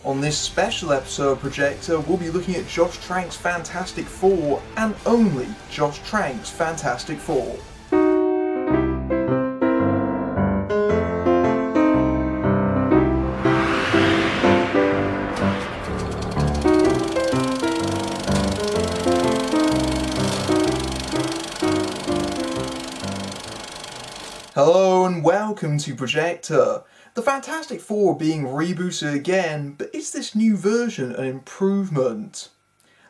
On this special episode of Projector, we'll be looking at Josh Trank's Fantastic Four, and only Josh Trank's Fantastic Four. Hello and welcome to Projector. The Fantastic Four are being rebooted again, but is this new version an improvement?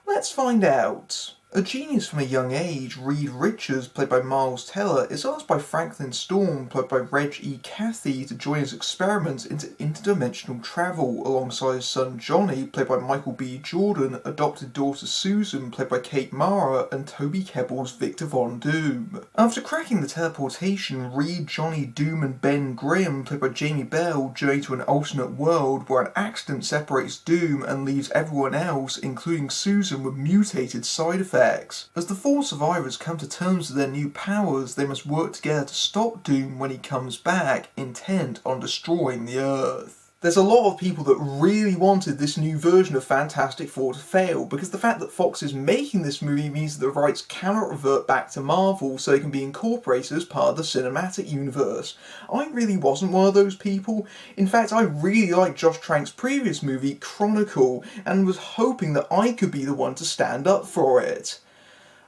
Let's find out. A genius from a young age, Reed Richards, played by Miles Teller, is asked by Franklin Storm, played by Reg E. Cathey, to join his experiments into interdimensional travel alongside his son Johnny, played by Michael B. Jordan, adopted daughter Susan, played by Kate Mara, and Toby Kebbell's Victor Von Doom. After cracking the teleportation, Reed, Johnny, Doom, and Ben Grimm, played by Jamie Bell, journey to an alternate world where an accident separates Doom and leaves everyone else, including Susan, with mutated side effects. As the four survivors come to terms with their new powers, they must work together to stop Doom when he comes back, intent on destroying the Earth. There's a lot of people that really wanted this new version of Fantastic Four to fail, because the fact that Fox is making this movie means that the rights cannot revert back to Marvel, so they can be incorporated as part of the cinematic universe. I really wasn't one of those people. In fact, I really liked Josh Trank's previous movie, Chronicle, and was hoping that I could be the one to stand up for it.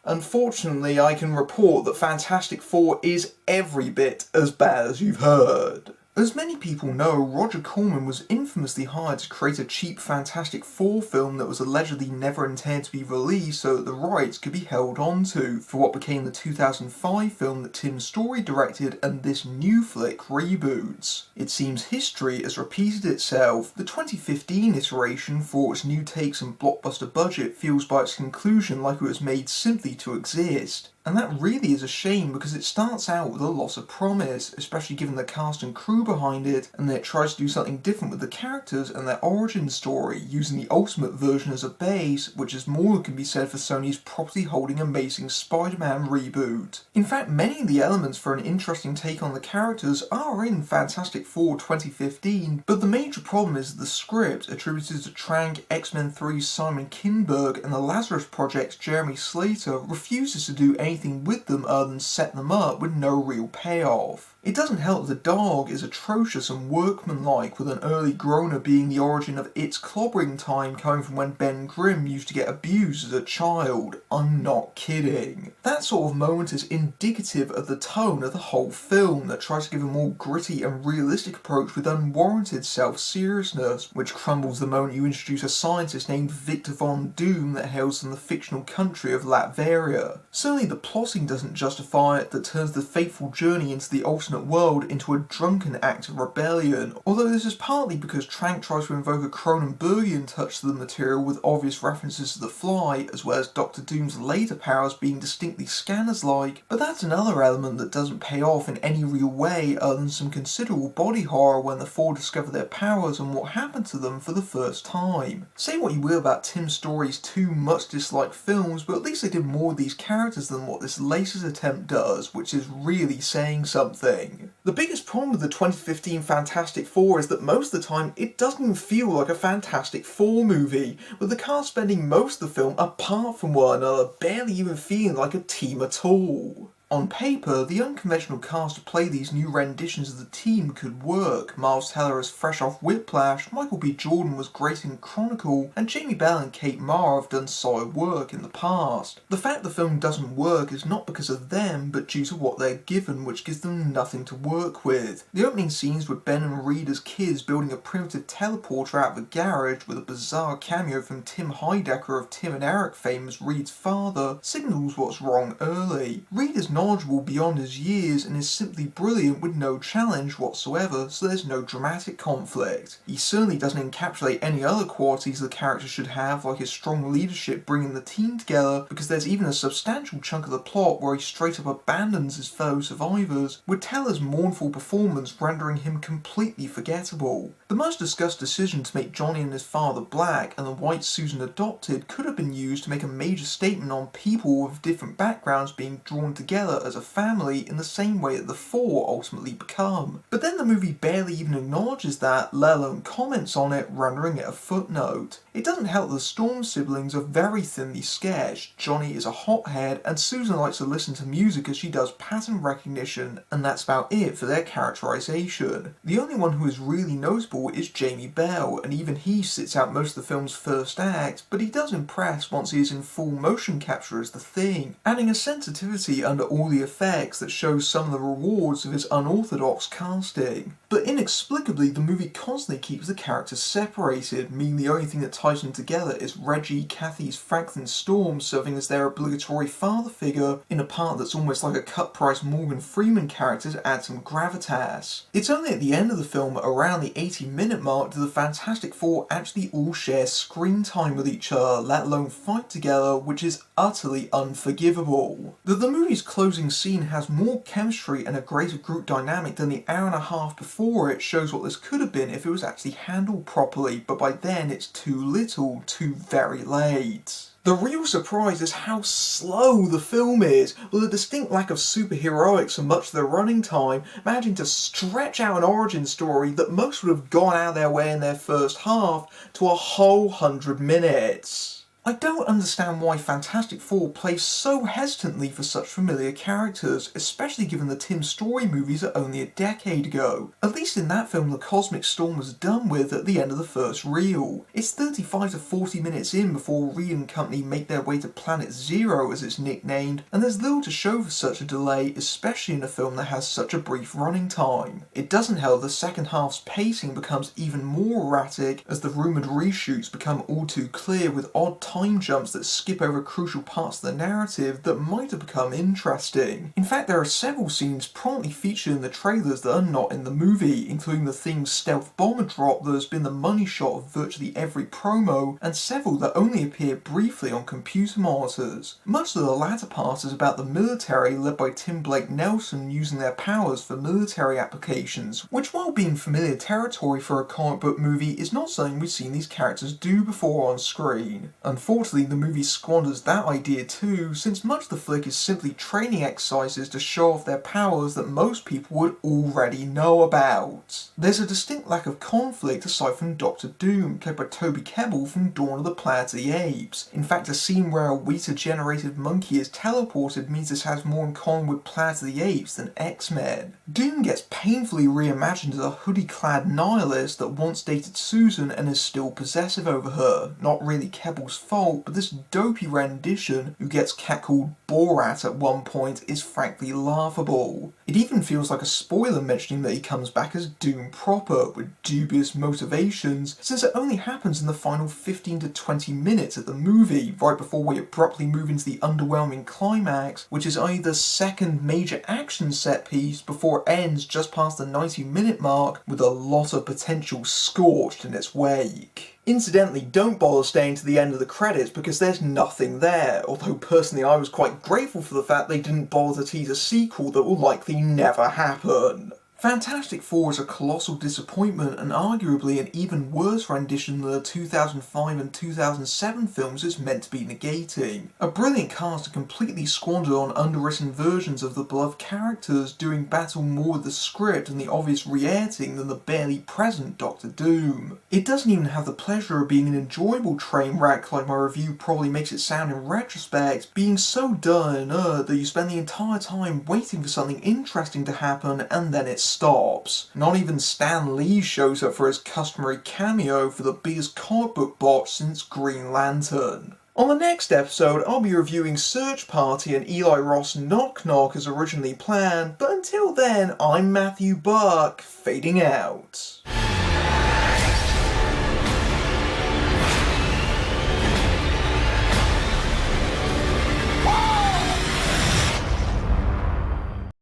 Unfortunately, I can report that Fantastic Four is every bit as bad as you've heard. As many people know, Roger Corman was infamously hired to create a cheap Fantastic Four film that was allegedly never intended to be released so that the rights could be held onto for what became the 2005 film that Tim Story directed and this new flick reboots. It seems history has repeated itself. The 2015 iteration, for its new takes and blockbuster budget, feels by its conclusion like it was made simply to exist. And that really is a shame because it starts out with a loss of promise, especially given the cast and crew behind it, and then it tries to do something different with the characters and their origin story, using the Ultimate version as a base, which is more than can be said for Sony's property-holding Amazing Spider-Man reboot. In fact, many of the elements for an interesting take on the characters are in Fantastic Four 2015, but the major problem is that the script, attributed to Trank, X-Men 3's Simon Kinberg, and the Lazarus Project's Jeremy Slater, refuses to do anything with them other than set them up with no real payoff. It doesn't help that the dog is atrocious and workmanlike, with an early groaner being the origin of its clobbering time coming from when Ben Grimm used to get abused as a child. I'm not kidding. That sort of moment is indicative of the tone of the whole film, that tries to give a more gritty and realistic approach with unwarranted self-seriousness, which crumbles the moment you introduce a scientist named Victor Von Doom that hails from the fictional country of Latveria. Certainly the plotting doesn't justify it, that turns the fateful journey into the alternate world into a drunken act of rebellion, although this is partly because Trank tries to invoke a Cronenbergian touch to the material with obvious references to The Fly, as well as Dr. Doom's later powers being distinctly Scanners-like, but that's another element that doesn't pay off in any real way other than some considerable body horror when the four discover their powers and what happened to them for the first time. Say what you will about Tim Story's two much disliked films, but at least they did more of these characters than what this latest attempt does, which is really saying something. The biggest problem with the 2015 Fantastic Four is that most of the time it doesn't even feel like a Fantastic Four movie, with the cast spending most of the film apart from one another, barely even feeling like a team at all. On paper, the unconventional cast to play these new renditions of the team could work. Miles Teller is fresh off Whiplash, Michael B. Jordan was great in Chronicle, and Jamie Bell and Kate Mara have done solid work in the past. The fact the film doesn't work is not because of them, but due to what they're given, which gives them nothing to work with. The opening scenes with Ben and Reed as kids building a primitive teleporter out of a garage, with a bizarre cameo from Tim Heidecker of Tim and Eric fame as Reed's father, signals what's wrong early. Reed is knowledgeable beyond his years and is simply brilliant with no challenge whatsoever, so there's no dramatic conflict. He certainly doesn't encapsulate any other qualities the character should have, like his strong leadership bringing the team together, because there's even a substantial chunk of the plot where he straight up abandons his fellow survivors, with Teller's mournful performance rendering him completely forgettable. The much discussed decision to make Johnny and his father black and the white Susan adopted could have been used to make a major statement on people with different backgrounds being drawn together together as a family in the same way that the four ultimately become. But then the movie barely even acknowledges that, let alone comments on it, rendering it a footnote. It doesn't help that the Storm siblings are very thinly sketched. Johnny is a hothead, and Susan likes to listen to music as she does pattern recognition, and that's about it for their characterization. The only one who is really notable is Jamie Bell, and even he sits out most of the film's first act, but he does impress once he is in full motion capture as the Thing, adding a sensitivity under all the effects that shows some of the rewards of his unorthodox casting. But inexplicably, the movie constantly keeps the characters separated, meaning the only thing that ties them together is Reggie, Kathy's Franklin Storm serving as their obligatory father figure in a part that's almost like a cut-price Morgan Freeman character to add some gravitas. It's only at the end of the film, around the 80-minute mark, do the Fantastic Four actually all share screen time with each other, let alone fight together, which is utterly unforgivable. The movie's closing scene has more chemistry and a greater group dynamic than the hour and a half before it shows what this could have been if it was actually handled properly, but by then it's too little, too very late. The real surprise is how slow the film is, with a distinct lack of superheroics for much of the running time, managing to stretch out an origin story that most would have gone out of their way in their first half to a whole 100 minutes. I don't understand why Fantastic Four plays so hesitantly for such familiar characters, especially given the Tim Story movies are only a decade ago. At least in that film the Cosmic Storm was done with at the end of the first reel. It's 35 to 40 minutes in before Reed and company make their way to Planet Zero, as it's nicknamed, and there's little to show for such a delay, especially in a film that has such a brief running time. It doesn't help the second half's pacing becomes even more erratic as the rumoured reshoots become all too clear with odd time jumps that skip over crucial parts of the narrative that might have become interesting. In fact, there are several scenes prominently featured in the trailers that are not in the movie, including the Thing's stealth bomber drop that has been the money shot of virtually every promo, and several that only appear briefly on computer monitors. Much of the latter part is about the military led by Tim Blake Nelson using their powers for military applications, which while being familiar territory for a comic book movie is not something we've seen these characters do before on screen. Unfortunately, the movie squanders that idea too, since much of the flick is simply training exercises to show off their powers that most people would already know about. There's a distinct lack of conflict aside from Dr. Doom, played by Toby Kebbell from Dawn of the Planet of the Apes. In fact, a scene where a Weta-generated monkey is teleported means this has more in common with Planet of the Apes than X-Men. Doom gets painfully reimagined as a hoodie-clad nihilist that once dated Susan and is still possessive over her. Not really Kebbell's fault, but this dopey rendition, who gets catcalled Borat at one point, is frankly laughable. It even feels like a spoiler mentioning that he comes back as Doom proper, with dubious motivations, since it only happens in the final 15 to 20 minutes of the movie, right before we abruptly move into the underwhelming climax, which is only the second major action set piece before it ends just past the 90-minute mark with a lot of potential scorched in its wake. Incidentally, don't bother staying to the end of the credits because there's nothing there, although personally I was quite grateful for the fact they didn't bother to tease a sequel that will likely never happen. Fantastic Four is a colossal disappointment and arguably an even worse rendition than the 2005 and 2007 films it's meant to be negating. A brilliant cast are completely squandered on underwritten versions of the beloved characters doing battle more with the script and the obvious re-editing than the barely present Doctor Doom. It doesn't even have the pleasure of being an enjoyable train wreck like my review probably makes it sound in retrospect, being so dull and inert that you spend the entire time waiting for something interesting to happen and then it stops. Not even Stan Lee shows up for his customary cameo for the biggest comic book botch since Green Lantern. On the next episode, I'll be reviewing Search Party and Eli Roth's Knock Knock as originally planned, but until then, I'm Matthew Buck, fading out.